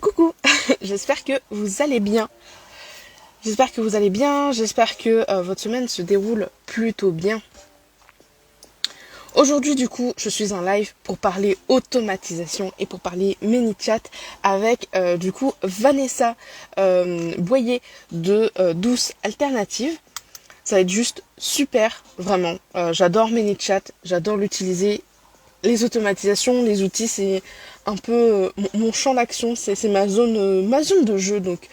Coucou, j'espère que vous allez bien. J'espère que votre semaine se déroule plutôt bien. Aujourd'hui, du coup, je suis en live pour parler automatisation et pour parler ManyChat avec, du coup, Vanessa Boyer de Douce Alternative. Ça va être juste super, vraiment. J'adore ManyChat, j'adore l'utiliser. Les automatisations, les outils, c'est un peu mon champ d'action, c'est ma zone de jeu. Donc,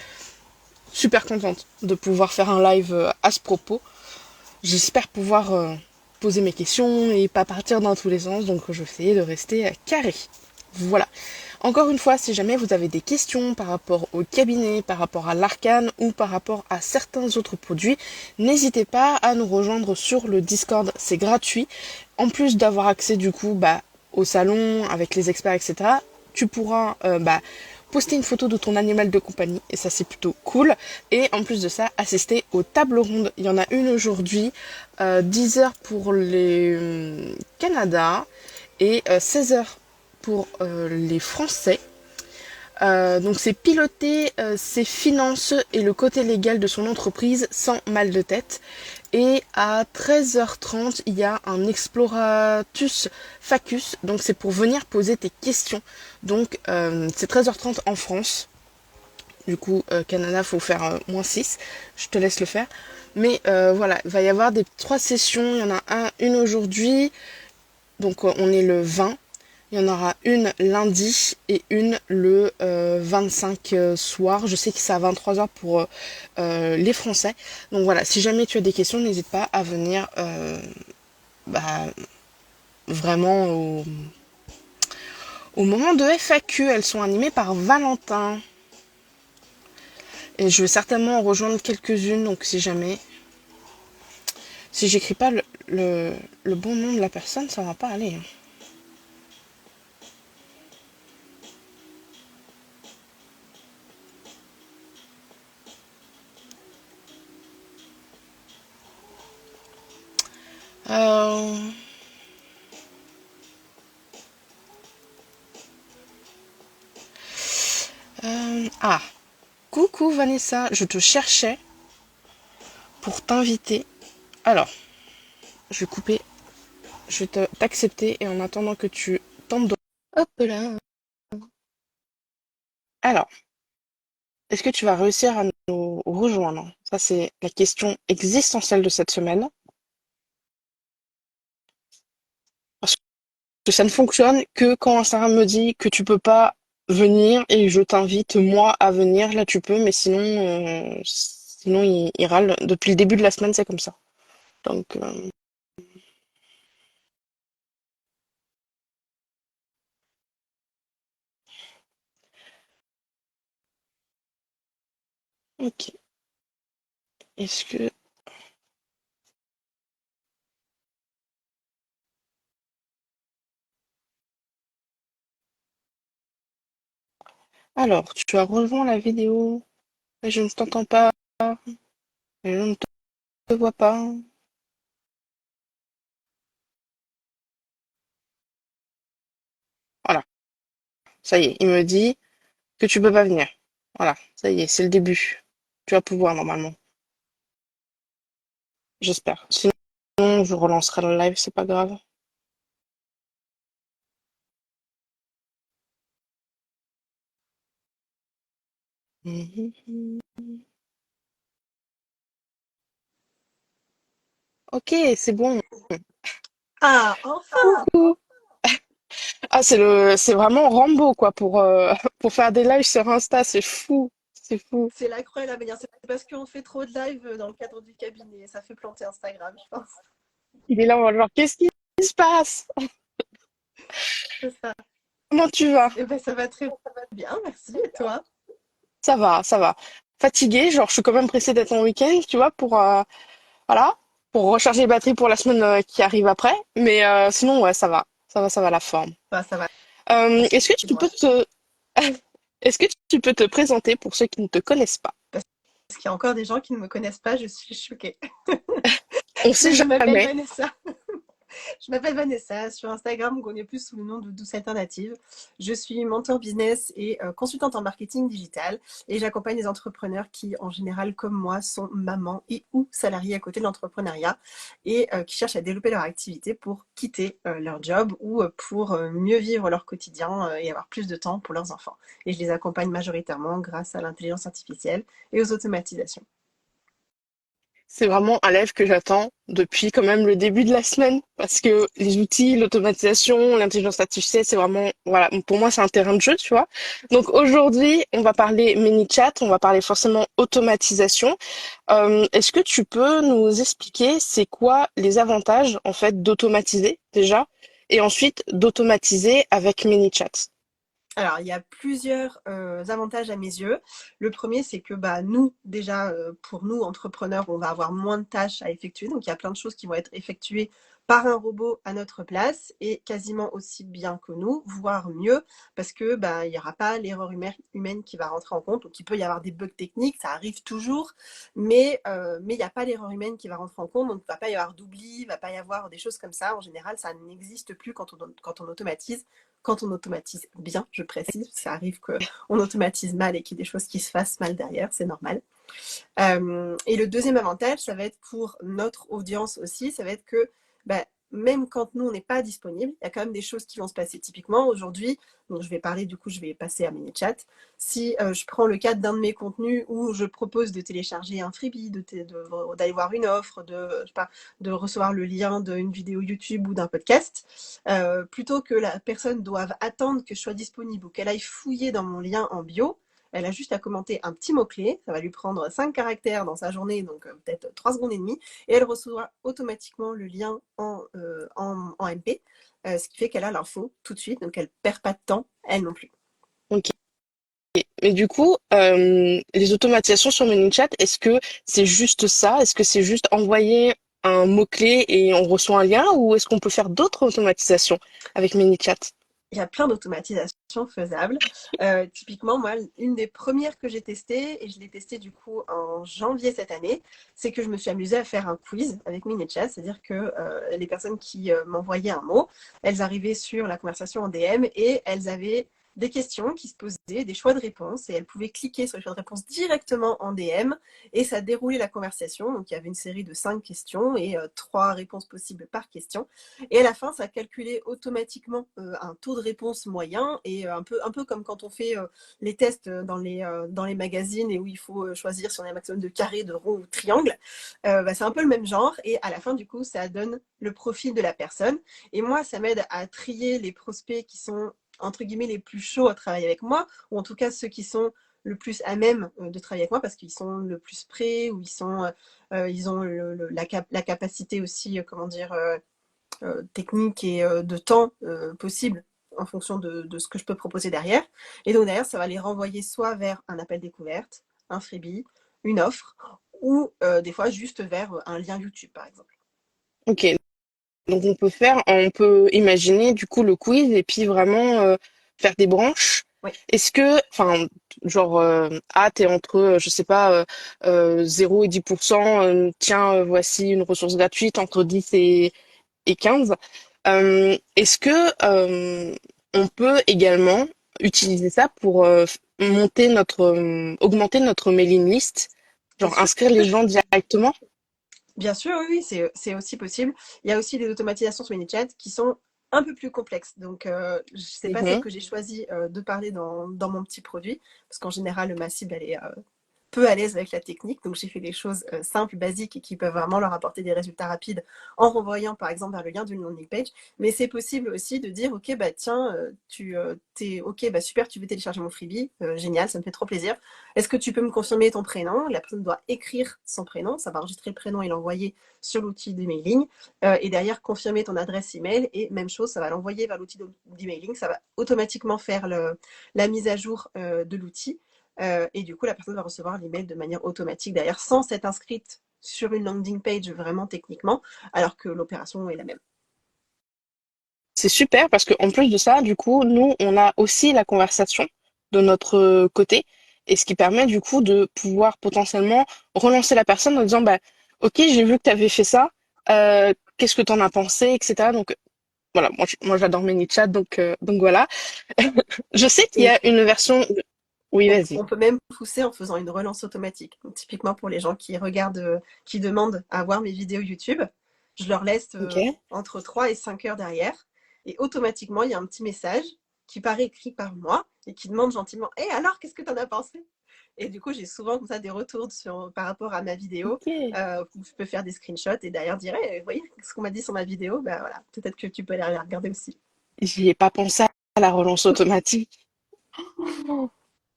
super contente de pouvoir faire un live à ce propos. J'espère pouvoir poser mes questions et pas partir dans tous les sens, donc je vais essayer de rester carré. Voilà. Encore une fois, si jamais vous avez des questions par rapport au cabinet, par rapport à l'arcane ou par rapport à certains autres produits, n'hésitez pas à nous rejoindre sur le Discord, c'est gratuit. En plus d'avoir accès du coup au salon avec les experts, etc., tu pourras poster une photo de ton animal de compagnie, et ça c'est plutôt cool. Et en plus de ça, assister aux tables rondes. Il y en a une aujourd'hui, 10h pour les Canada et 16h pour les Français. Donc c'est piloter ses finances et le côté légal de son entreprise sans mal de tête. Et à 13h30, il y a un Exploratus Facus. Donc c'est pour venir poser tes questions. Donc c'est 13h30 en France. Du coup, Canada, faut faire -6. Je te laisse le faire. Mais voilà, il va y avoir des 3 sessions. Il y en a une aujourd'hui. Donc on est le 20. Il y en aura une lundi et une le 25 soir. Je sais que c'est à 23h pour les Français. Donc voilà, si jamais tu as des questions, n'hésite pas à venir vraiment au moment de FAQ. Elles sont animées par Valentin. Et je vais certainement en rejoindre quelques-unes, donc si jamais... Si j'écris pas le bon nom de la personne, ça va pas aller. Euh... Ah, coucou Vanessa, je te cherchais pour t'inviter. Alors, je vais couper, je vais t'accepter et en attendant que tu tentes de... Hop là. Alors, est-ce que tu vas réussir à nous rejoindre? Ça, c'est la question existentielle de cette semaine. Parce que ça ne fonctionne que quand Instagram me dit que tu peux pas venir et je t'invite moi à venir. Là, tu peux, mais sinon il râle. Depuis le début de la semaine, c'est comme ça. Donc, ok. Est-ce que... Alors, tu as rejoint la vidéo. Je ne t'entends pas. Je ne te vois pas. Voilà. Ça y est, il me dit que tu peux pas venir. Voilà. Ça y est, c'est le début. Tu vas pouvoir normalement. J'espère. Sinon, je relancerai le live, c'est pas grave. Mhm. Ok, c'est bon. Ah, enfin! Coucou. Ah, c'est vraiment Rambo, quoi, pour faire des lives sur Insta. C'est fou. C'est fou. C'est la cruelle à venir. C'est parce qu'on fait trop de live dans le cadre du cabinet. Ça fait planter Instagram, je pense. Il est là, genre, qu'est-ce qui se passe? C'est ça. Comment tu vas? Eh ben, ça va très bien, merci. Et toi? Ça va, ça va. Fatiguée, genre, je suis quand même pressée d'être en week-end, tu vois, voilà, pour recharger les batteries pour la semaine qui arrive après. Mais sinon, ouais, ça va. Ça va, la forme. Bah, ça va. Est-ce que tu Dis-moi. peux est-ce que tu peux te présenter pour ceux qui ne te connaissent pas? Parce qu'il y a encore des gens qui ne me connaissent pas, je suis choquée. On sait Je m'appelle jamais. Vanessa. Je m'appelle Vanessa. Sur Instagram, on connaît plus sous le nom de Douce Alternative. Je suis mentor business et consultante en marketing digital. Et j'accompagne les entrepreneurs qui, en général, comme moi, sont mamans et ou salariés à côté de l'entrepreneuriat et qui cherchent à développer leur activité pour quitter leur job ou pour mieux vivre leur quotidien et avoir plus de temps pour leurs enfants. Et je les accompagne majoritairement grâce à l'intelligence artificielle et aux automatisations. C'est vraiment un live que j'attends depuis quand même le début de la semaine parce que les outils, l'automatisation, l'intelligence artificielle, c'est vraiment, voilà, pour moi, c'est un terrain de jeu, tu vois. Donc aujourd'hui, on va parler ManyChat, on va parler forcément automatisation. Est-ce que tu peux nous expliquer c'est quoi les avantages, en fait, d'automatiser déjà et ensuite d'automatiser avec ManyChat? Alors, il y a plusieurs avantages à mes yeux. Le premier, c'est que bah, nous, déjà, pour nous, entrepreneurs, on va avoir moins de tâches à effectuer. Donc, il y a plein de choses qui vont être effectuées par un robot à notre place et quasiment aussi bien que nous, voire mieux, parce que bah, il n'y aura pas l'erreur humaine qui va rentrer en compte. Donc, il peut y avoir des bugs techniques, ça arrive toujours, mais il n'y a pas l'erreur humaine qui va rentrer en compte. Donc, il ne va pas y avoir d'oubli, il ne va pas y avoir des choses comme ça. En général, ça n'existe plus quand on automatise. Quand on automatise bien, je précise, ça arrive qu'on automatise mal et qu'il y ait des choses qui se fassent mal derrière, c'est normal. Et le deuxième avantage, ça va être pour notre audience aussi, ça va être que bah, même quand nous, on n'est pas disponible, il y a quand même des choses qui vont se passer. Typiquement, aujourd'hui, donc je vais parler, du coup, je vais passer à ManyChat. Si je prends le cadre d'un de mes contenus où je propose de télécharger un freebie, d'aller voir une offre, je sais pas, de recevoir le lien d'une vidéo YouTube ou d'un podcast, plutôt que la personne doive attendre que je sois disponible ou qu'elle aille fouiller dans mon lien en bio, elle a juste à commenter un petit mot-clé, ça va lui prendre 5 caractères dans sa journée, donc peut-être 3 secondes et demie, et elle recevra automatiquement le lien en MP, ce qui fait qu'elle a l'info tout de suite, donc elle ne perd pas de temps, elle non plus. Ok. Mais du coup, les automatisations sur ManyChat, est-ce que c'est juste ça? Est-ce que c'est juste envoyer un mot-clé et on reçoit un lien ou est-ce qu'on peut faire d'autres automatisations avec ManyChat? Il y a plein d'automatisations faisables. Typiquement, moi, une des premières que j'ai testées, et je l'ai testée du coup en janvier cette année, c'est que je me suis amusée à faire un quiz avec ManyChat, c'est-à-dire que les personnes qui m'envoyaient un mot, elles arrivaient sur la conversation en DM et elles avaient des questions qui se posaient, des choix de réponses, et elles pouvaient cliquer sur les choix de réponses directement en DM, et ça déroulait la conversation. Donc il y avait une série de 5 questions et 3 réponses possibles par question. Et à la fin, ça calculait automatiquement un taux de réponse moyen et un peu comme quand on fait les tests dans les magazines et où il faut choisir si on a un maximum de carrés, de ronds ou de triangles. Bah, c'est un peu le même genre et à la fin, du coup, ça donne le profil de la personne. Et moi, ça m'aide à trier les prospects qui sont, entre guillemets, les plus chauds à travailler avec moi, ou en tout cas ceux qui sont le plus à même de travailler avec moi parce qu'ils sont le plus prêts ou ils ont la capacité aussi, comment dire, technique et de temps possible en fonction de ce que je peux proposer derrière. Et donc derrière, ça va les renvoyer soit vers un appel découverte, un freebie, une offre, ou des fois juste vers un lien YouTube, par exemple. Ok, donc on peut imaginer du coup le quiz et puis vraiment faire des branches. Oui, Est-ce que, enfin, genre, ah, t'es entre, je sais pas, 0 et 10%, tiens, voici une ressource gratuite entre 10 et 15. Est-ce que on peut également utiliser ça pour monter augmenter notre mailing list, c'est genre sûr. inscrire les gens directement? Bien sûr, oui, oui, c'est aussi possible. Il y a aussi des automatisations sur ManyChat qui sont un peu plus complexes. Donc, c'est pas celle Mhm. que j'ai choisi de parler dans mon petit produit, parce qu'en général, ma cible, elle est peu à l'aise avec la technique. Donc, j'ai fait des choses simples, basiques et qui peuvent vraiment leur apporter des résultats rapides en renvoyant, par exemple, vers le lien d'une landing page. Mais c'est possible aussi de dire, OK, bah tiens, t'es OK, bah super, tu veux télécharger mon freebie, génial, ça me fait trop plaisir. Est-ce que tu peux me confirmer ton prénom? La personne doit écrire son prénom, ça va enregistrer le prénom et l'envoyer sur l'outil d'emailing. Et derrière, confirmer ton adresse email. Et même chose, ça va l'envoyer vers l'outil d'emailing. Ça va automatiquement faire la mise à jour de l'outil. Et du coup, la personne va recevoir l'email de manière automatique derrière, sans s'être inscrite sur une landing page vraiment techniquement, alors que l'opération est la même. C'est super parce que en plus de ça, du coup, nous, on a aussi la conversation de notre côté et ce qui permet du coup de pouvoir potentiellement relancer la personne en disant bah OK, j'ai vu que tu avais fait ça. qu'est-ce que t'en as pensé, etc. Donc voilà, moi j'adore ManyChat, donc voilà. Je sais qu'il y Et a une version. Oui, vas-y. on peut même pousser en faisant une relance automatique. Donc, typiquement pour les gens qui regardent, qui demandent à voir mes vidéos YouTube, je leur laisse Ok. entre 3 et 5 heures derrière. Et automatiquement, il y a un petit message qui paraît écrit par moi et qui demande gentiment: «Eh alors, qu'est-ce que tu en as pensé?» Et du coup, j'ai souvent comme ça des retours par rapport à ma vidéo, Ok. où je peux faire des screenshots et derrière dire: «Eh, vous voyez ce qu'on m'a dit sur ma vidéo?» Ben voilà, peut-être que tu peux aller la regarder aussi. J'y ai pas pensé à la relance automatique.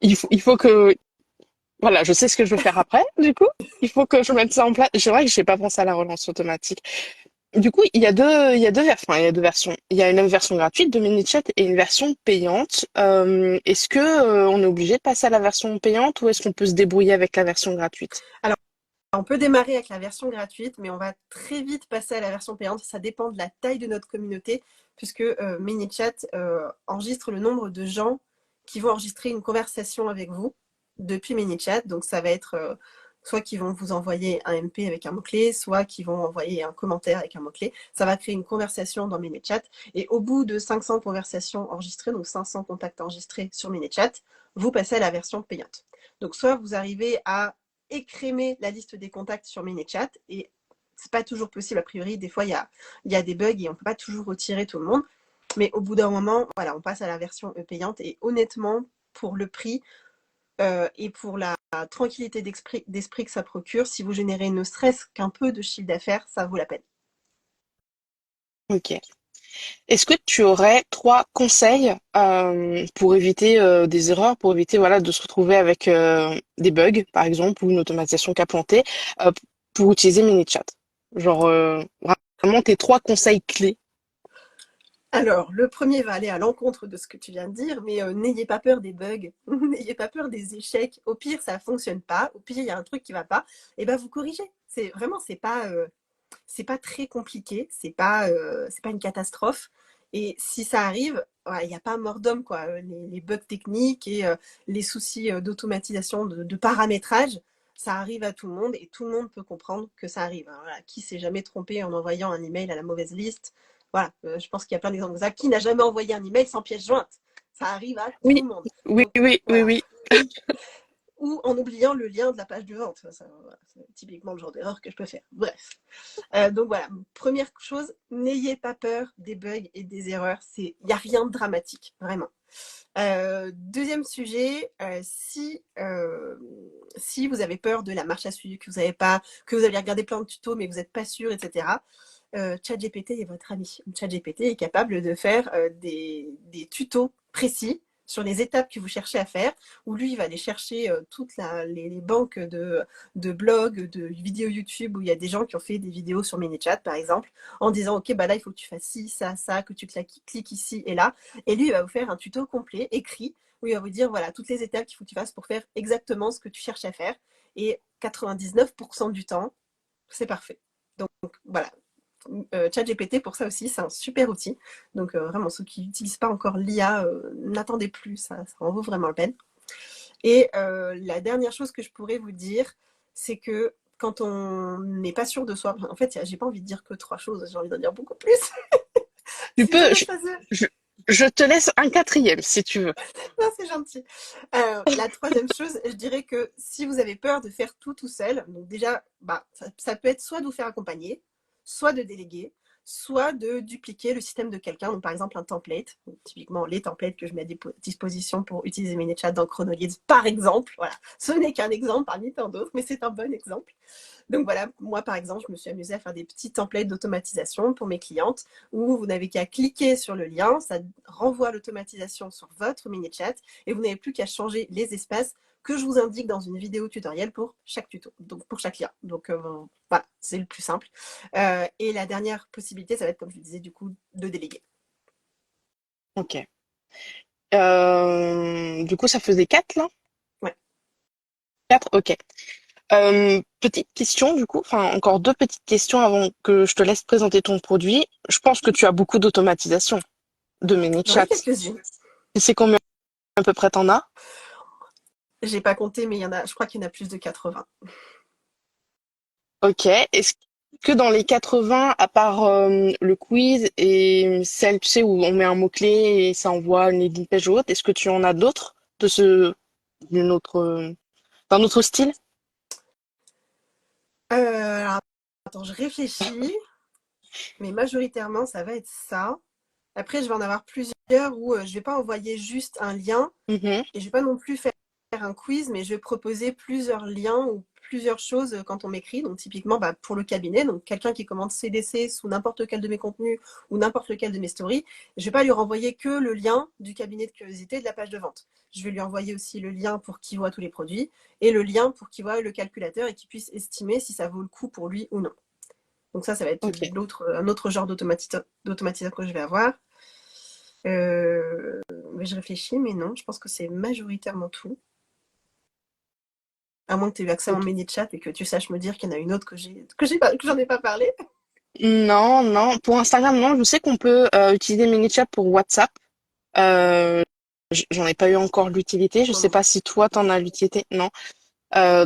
Il faut que, voilà, je sais ce que je veux faire après, du coup. Il faut que je mette ça en place. C'est vrai que j'ai pas pensé à la relance automatique. Du coup, il y a deux versions. Il y a une version gratuite de ManyChat et une version payante. Est-ce que, on est obligé de passer à la version payante ou est-ce qu'on peut se débrouiller avec la version gratuite? Alors, on peut démarrer avec la version gratuite, mais on va très vite passer à la version payante. Ça dépend de la taille de notre communauté, puisque ManyChat enregistre le nombre de gens qui vont enregistrer une conversation avec vous depuis ManyChat. Donc, ça va être soit qui vont vous envoyer un MP avec un mot-clé, soit qui vont envoyer un commentaire avec un mot-clé. Ça va créer une conversation dans ManyChat. Et au bout de 500 conversations enregistrées, donc 500 contacts enregistrés sur ManyChat, vous passez à la version payante. Donc, soit vous arrivez à écrémer la liste des contacts sur ManyChat et c'est pas toujours possible a priori. Des fois, il y a des bugs et on peut pas toujours retirer tout le monde. Mais au bout d'un moment, voilà, on passe à la version payante et honnêtement, pour le prix et pour la tranquillité d'esprit que ça procure, si vous générez ne serait-ce qu'un peu de chiffre d'affaires, ça vaut la peine. Ok. Est-ce que tu aurais trois conseils pour éviter des erreurs, pour éviter voilà de se retrouver avec des bugs, par exemple, ou une automatisation qui a planté, euh, pour utiliser ManyChat? Genre vraiment tes trois conseils clés. Alors, le premier va aller à l'encontre de ce que tu viens de dire, mais n'ayez pas peur des bugs, n'ayez pas peur des échecs. Au pire, ça fonctionne pas. Au pire, il y a un truc qui va pas. Et ben, vous corrigez. C'est vraiment, c'est pas très compliqué. C'est pas une catastrophe. Et si ça arrive, ouais, il n'y a pas mort d'homme, quoi. Les bugs techniques et les soucis d'automatisation, de paramétrage, ça arrive à tout le monde et tout le monde peut comprendre que ça arrive. Alors, voilà, qui s'est jamais trompé en envoyant un email à la mauvaise liste? Voilà, je pense qu'il y a plein d'exemples de ça. Qui n'a jamais envoyé un email sans pièce jointe? Ça arrive à tout Oui, le monde. oui, Donc oui, oui, voilà. oui. Ou en oubliant le lien de la page de vente. Voilà, c'est typiquement le genre d'erreur que je peux faire. Bref. Donc voilà, première chose, n'ayez pas peur des bugs et des erreurs. Il n'y a rien de dramatique, vraiment. Deuxième sujet, si vous avez peur de la marche à suivre, que vous avez regardé plein de tutos mais que vous n'êtes pas sûr, etc. ChatGPT est votre ami. ChatGPT est capable de faire des tutos précis sur les étapes que vous cherchez à faire, où lui, il va aller chercher toutes les banques de blogs, de vidéos YouTube, où il y a des gens qui ont fait des vidéos sur ManyChat, par exemple, en disant, OK, bah là, il faut que tu fasses ci, ça, que tu cliques ici et là. Et lui, il va vous faire un tuto complet, écrit, où il va vous dire, voilà, toutes les étapes qu'il faut que tu fasses pour faire exactement ce que tu cherches à faire. Et 99% du temps, c'est parfait. Donc voilà, ChatGPT pour ça aussi, c'est un super outil. Donc vraiment, ceux qui n'utilisent pas encore l'IA, n'attendez plus, ça en vaut vraiment la peine. Et la dernière chose que je pourrais vous dire, c'est que quand on n'est pas sûr de soi, en fait, j'ai pas envie de dire que trois choses, j'ai envie d'en dire beaucoup plus. Tu Si je peux, dois choisir, je, je te laisse un quatrième si tu veux. non, c'est gentil. La troisième chose, je dirais que si vous avez peur de faire tout seul, donc déjà, bah, ça peut être soit de vous faire accompagner, soit de déléguer, soit de dupliquer le système de quelqu'un, donc par exemple un template, donc typiquement les templates que je mets à disposition pour utiliser ManyChat dans ChronoLeads, par exemple. Voilà, ce n'est qu'un exemple parmi tant d'autres, mais c'est un bon exemple. Donc voilà, moi par exemple, je me suis amusée à faire des petits templates d'automatisation pour mes clientes où vous n'avez qu'à cliquer sur le lien, ça renvoie l'automatisation sur votre mini-chat et vous n'avez plus qu'à changer les espaces que je vous indique dans une vidéo tutoriel pour chaque tuto, donc pour chaque lien. Donc voilà, c'est le plus simple. Et la dernière possibilité, ça va être, comme je le disais, du coup, de déléguer. Ok. Du coup, ça faisait quatre là? Ouais. Quatre, ok. Petite question du coup, enfin encore deux petites questions avant que je te laisse présenter ton produit. Je pense que tu as beaucoup d'automatisation de J'en ai ManyChat. quelques-unes. Tu sais combien à peu près t'en as? J'ai pas compté, mais je crois qu'il y en a plus de 80. Ok. Est-ce que dans les 80, à part le quiz et celle, tu sais, où on met un mot-clé et ça envoie une landing page ou autre, est-ce que tu en as d'autres de d'une autre, d'un autre style? Alors, attends, je réfléchis, mais majoritairement, ça va être ça. Après, je vais en avoir plusieurs où je vais pas envoyer juste un lien Mhm. et je vais pas non plus faire un quiz, mais je vais proposer plusieurs liens ou plusieurs choses quand on m'écrit. Donc, typiquement, bah, pour le cabinet, donc quelqu'un qui commande CDC sous n'importe lequel de mes contenus ou n'importe lequel de mes stories, je vais pas lui renvoyer que le lien du cabinet de curiosité de la page de vente. Je vais lui envoyer aussi le lien pour qu'il voit tous les produits et le lien pour qu'il voit le calculateur et qu'il puisse estimer si ça vaut le coup pour lui ou non. Donc ça va être Ok. un autre genre d'automatisation que je vais avoir. Mais je réfléchis, mais non, je pense que c'est majoritairement tout. À moins que tu aies eu accès à mon Ok. mini chat et que tu saches me dire qu'il y en a une autre que j'en ai pas parlé. Non, non. Pour Instagram, non. Je sais qu'on peut utiliser ManyChat pour WhatsApp. Euh, J'en ai pas eu encore l'utilité. Je sais Comment? pas si toi, t'en as l'utilité. Non.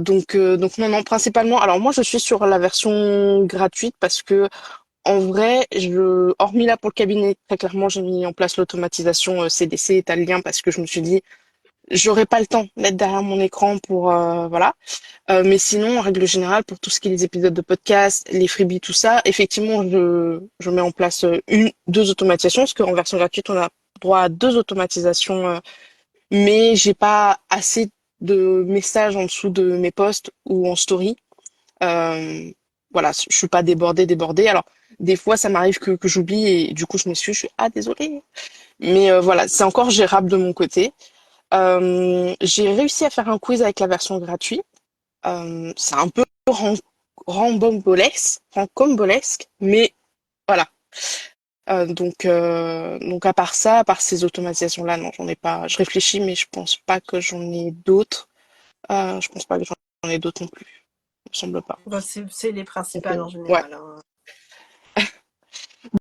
Donc non, non. Principalement. Alors moi, je suis sur la version gratuite parce que en vrai, hormis là pour le cabinet, très clairement, j'ai mis en place l'automatisation CDC, t'as le lien parce que je me suis dit, j'aurais pas le temps d'être derrière mon écran pour voilà. Mais sinon, en règle générale, pour tout ce qui est les épisodes de podcast, les freebies, tout ça, effectivement, je mets en place deux automatisations, parce qu'en version gratuite, on a droit à deux automatisations, mais j'ai pas assez de messages en dessous de mes posts ou en story. Euh, voilà, je suis pas débordée. Alors, des fois, ça m'arrive que j'oublie et du coup, je suis ah désolée. Mais voilà, c'est encore gérable de mon côté. J'ai réussi à faire un quiz avec la version gratuite. C'est un peu rambambolesque, mais voilà. Donc à part ça, à part ces automatisations-là, non, j'en ai pas. Je réfléchis, mais je pense pas que j'en ai d'autres. Je pense pas que j'en ai d'autres non plus. Il me semble pas. Bon, c'est les Donc principales en ouais. général, hein.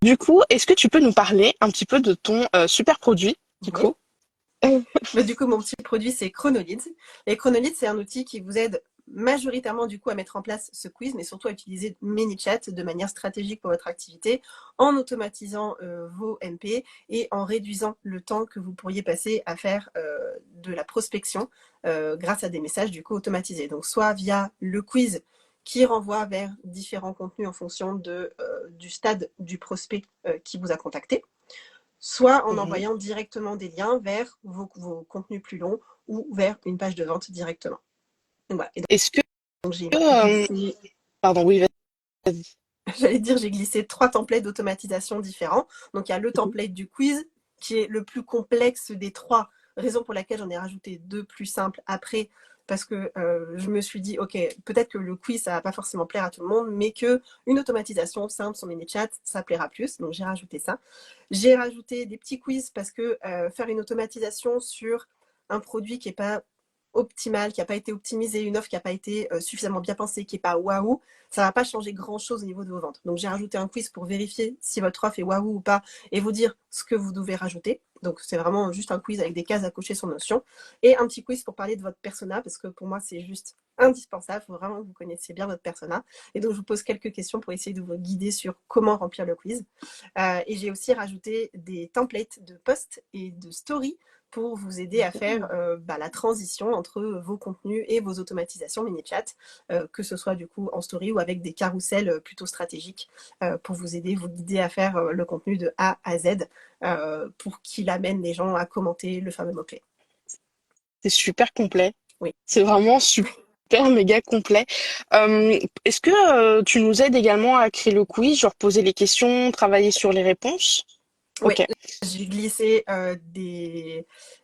Du coup, est-ce que tu peux nous parler un petit peu de ton super produit, du Oui. coup? Euh, Mais du coup, mon petit produit, c'est Chronolite. Et Chronolite, c'est un outil qui vous aide majoritairement du coup à mettre en place ce quiz, mais surtout à utiliser ManyChat de manière stratégique pour votre activité, en automatisant vos MP et en réduisant le temps que vous pourriez passer à faire de la prospection grâce à des messages du coup automatisés. Donc soit via le quiz qui renvoie vers différents contenus en fonction du stade du prospect qui vous a contacté, soit en mhm. envoyant directement des liens vers vos contenus plus longs ou vers une page de vente directement. Donc, voilà. Et Est-ce que donc j'ai euh, glissé, pardon, oui, vas-y. j'allais dire, j'ai glissé 3 templates d'automatisation différents. Donc il y a le Mhm. template du quiz qui est le plus complexe des trois, raison pour laquelle j'en ai rajouté 2 plus simples après, parce que je me suis dit, ok, peut-être que le quiz, ça va pas forcément plaire à tout le monde, mais que une automatisation simple sur ManyChat, ça plaira plus. Donc j'ai rajouté ça. J'ai rajouté des petits quiz parce que faire une automatisation sur un produit qui n'est pas optimal, qui n'a pas été optimisé, une offre qui n'a pas été suffisamment bien pensée, qui n'est pas waouh, ça ne va pas changer grand-chose au niveau de vos ventes. Donc j'ai rajouté un quiz pour vérifier si votre offre est waouh ou pas et vous dire ce que vous devez rajouter. Donc c'est vraiment juste un quiz avec des cases à cocher sur Notion. Et un petit quiz pour parler de votre persona, parce que pour moi c'est juste indispensable. Il faut vraiment que vous connaissiez bien votre persona. Et donc je vous pose quelques questions pour essayer de vous guider sur comment remplir le quiz. Et j'ai aussi rajouté des templates de posts et de stories pour vous aider à faire la transition entre vos contenus et vos automatisations mini-chat, que ce soit du coup en story ou avec des carousels plutôt stratégiques pour vous aider, vous guider à faire le contenu de A à Z pour qu'il amène les gens à commenter le fameux mot-clé. C'est super complet. Oui. C'est vraiment super méga complet. Est-ce que tu nous aides également à créer le quiz, genre poser les questions, travailler sur les réponses? Oui, Ok. j'ai glissé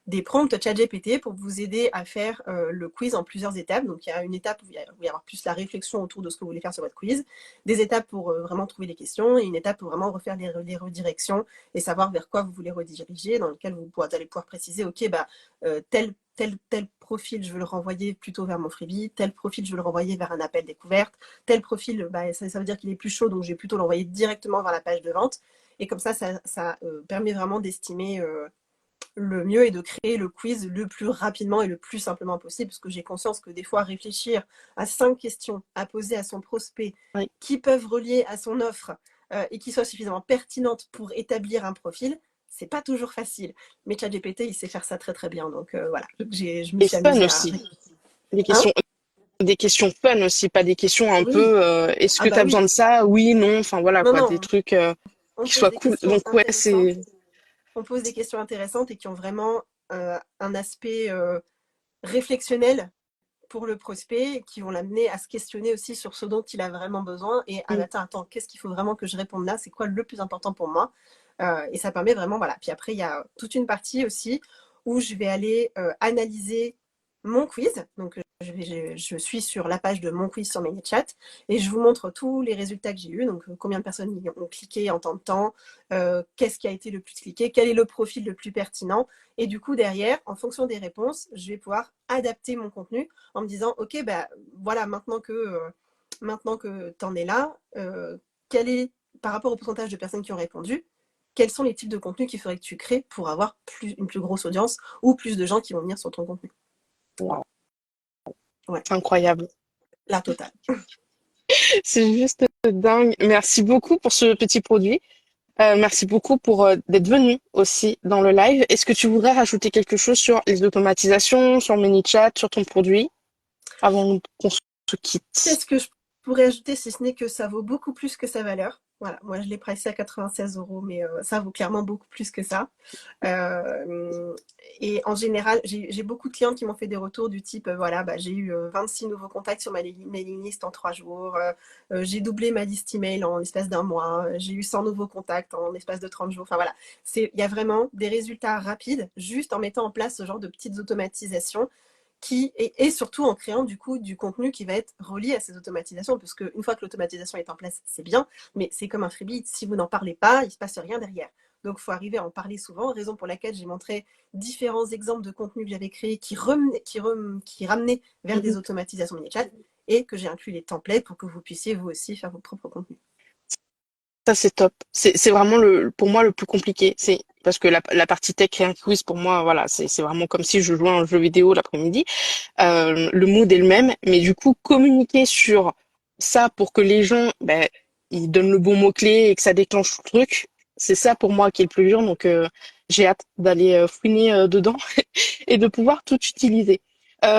des prompts ChatGPT pour vous aider à faire le quiz en plusieurs étapes. Donc, il y a une étape où il va y avoir plus la réflexion autour de ce que vous voulez faire sur votre quiz, des étapes pour vraiment trouver les questions et une étape pour vraiment refaire les redirections et savoir vers quoi vous voulez rediriger, dans lequel vous allez pouvoir préciser, OK, tel profil, je veux le renvoyer plutôt vers mon freebie, tel profil, je veux le renvoyer vers un appel découverte, tel profil, ça veut dire qu'il est plus chaud, donc je vais plutôt l'envoyer directement vers la page de vente. Et comme ça permet vraiment d'estimer le mieux est de créer le quiz le plus rapidement et le plus simplement possible, parce que j'ai conscience que des fois, réfléchir à 5 questions à poser à son prospect Oui. qui peuvent relier à son offre et qui soient suffisamment pertinentes pour établir un profil, c'est pas toujours facile. Mais ChatGPT, il sait faire ça très très bien. Donc voilà, je me Et suis fun amusée à. aussi. Des Hein. questions, des questions fun aussi, pas des questions un Oui. peu est-ce Ah que tu bah as besoin oui. de ça? Oui, non, enfin voilà Non, quoi, des non, trucs on qui pose soient des cool. questions Donc ouais, intéressantes. On pose des questions intéressantes et qui ont vraiment un aspect réflexionnel pour le prospect, qui vont l'amener à se questionner aussi sur ce dont il a vraiment besoin et attends, qu'est-ce qu'il faut vraiment que je réponde là? C'est quoi le plus important pour moi? Et ça permet vraiment, voilà. Puis après, il y a toute une partie aussi où je vais aller analyser mon quiz. Donc, je suis sur la page de mon quiz sur ManyChat et je vous montre tous les résultats que j'ai eus. Donc, combien de personnes y ont cliqué en tant de temps, qu'est-ce qui a été le plus cliqué, quel est le profil le plus pertinent. Et du coup, derrière, en fonction des réponses, je vais pouvoir adapter mon contenu en me disant, OK, bah, voilà, maintenant que tu en es là, quel est, par rapport au pourcentage de personnes qui ont répondu, quels sont les types de contenus qu'il faudrait que tu crées pour avoir une plus grosse audience ou plus de gens qui vont venir sur ton contenu. wow, Ouais, c'est incroyable. la totale. C'est juste dingue. Merci beaucoup pour ce petit produit. Merci beaucoup pour d'être venu aussi dans le live. Est-ce que tu voudrais rajouter quelque chose sur les automatisations, sur ManyChat, sur ton produit, avant qu'on se quitte? Qu'est-ce que je pourrais ajouter si ce n'est que ça vaut beaucoup plus que sa valeur? Voilà, moi je l'ai pricé à 96 €, mais ça vaut clairement beaucoup plus que ça. Et en général, j'ai beaucoup de clientes qui m'ont fait des retours du type, voilà, bah, j'ai eu 26 nouveaux contacts sur ma mailing list en 3 jours, j'ai doublé ma liste email en l'espace d'un mois, j'ai eu 100 nouveaux contacts en l'espace de 30 jours. Enfin voilà, il y a vraiment des résultats rapides juste en mettant en place ce genre de petites automatisations et surtout en créant du coup du contenu qui va être relié à ces automatisations, parce qu'une fois que l'automatisation est en place, c'est bien, mais c'est comme un freebie, si vous n'en parlez pas, il ne se passe rien derrière. Donc, il faut arriver à en parler souvent, raison pour laquelle j'ai montré différents exemples de contenus que j'avais créés qui ramenaient vers des Mhm. automatisations ManyChat et que j'ai inclus les templates pour que vous puissiez vous aussi faire vos propres contenus. Ça, c'est top. C'est vraiment pour moi le plus compliqué. C'est parce que la partie tech et un quiz, pour moi, voilà, c'est vraiment comme si je jouais à un jeu vidéo l'après-midi. Le mood est le même, mais du coup, communiquer sur ça pour que les gens, ben, ils donnent le bon mot-clé et que ça déclenche le truc, c'est ça pour moi qui est le plus dur. Donc, j'ai hâte d'aller fouiner dedans et de pouvoir tout utiliser.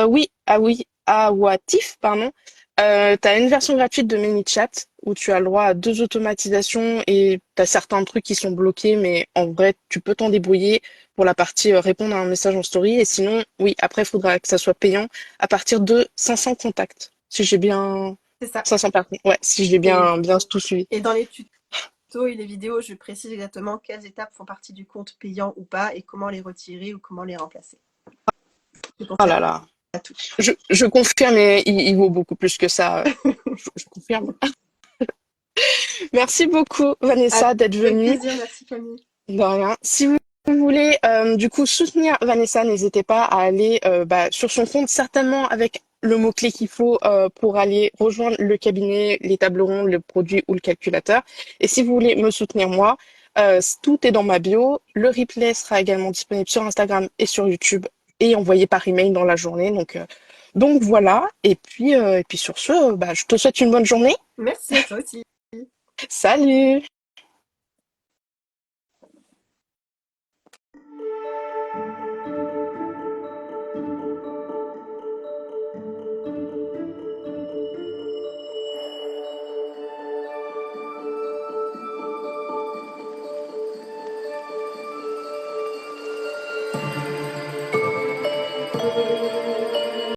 Oui, ah oui, ah Watif, pardon. Tu as une version gratuite de ManyChat où tu as le droit à 2 automatisations et tu as certains trucs qui sont bloqués, mais en vrai, tu peux t'en débrouiller pour la partie répondre à un message en story. Et sinon, oui, après, il faudra que ça soit payant à partir de 500 contacts. Si j'ai bien C'est ça. 500 personnes. Ouais, si j'ai Et, bien tout suivi. et dans les tutos et les vidéos, je précise exactement quelles étapes font partie du compte payant ou pas et comment les retirer ou comment les remplacer. Je pense Oh là là. à tout. Je confirme, et il vaut beaucoup plus que ça. Je confirme. Merci beaucoup, Vanessa, d'être Avec venue. plaisir, merci Camille. De rien. Si vous voulez du coup soutenir Vanessa, n'hésitez pas à aller sur son compte, certainement avec le mot-clé qu'il faut pour aller rejoindre le cabinet, les tables rondes, le produit ou le calculateur. Et si vous voulez me soutenir moi, tout est dans ma bio. Le replay sera également disponible sur Instagram et sur YouTube et envoyé par email dans la journée. Donc voilà. Et puis sur ce, je te souhaite une bonne journée. Merci à toi aussi. Salut!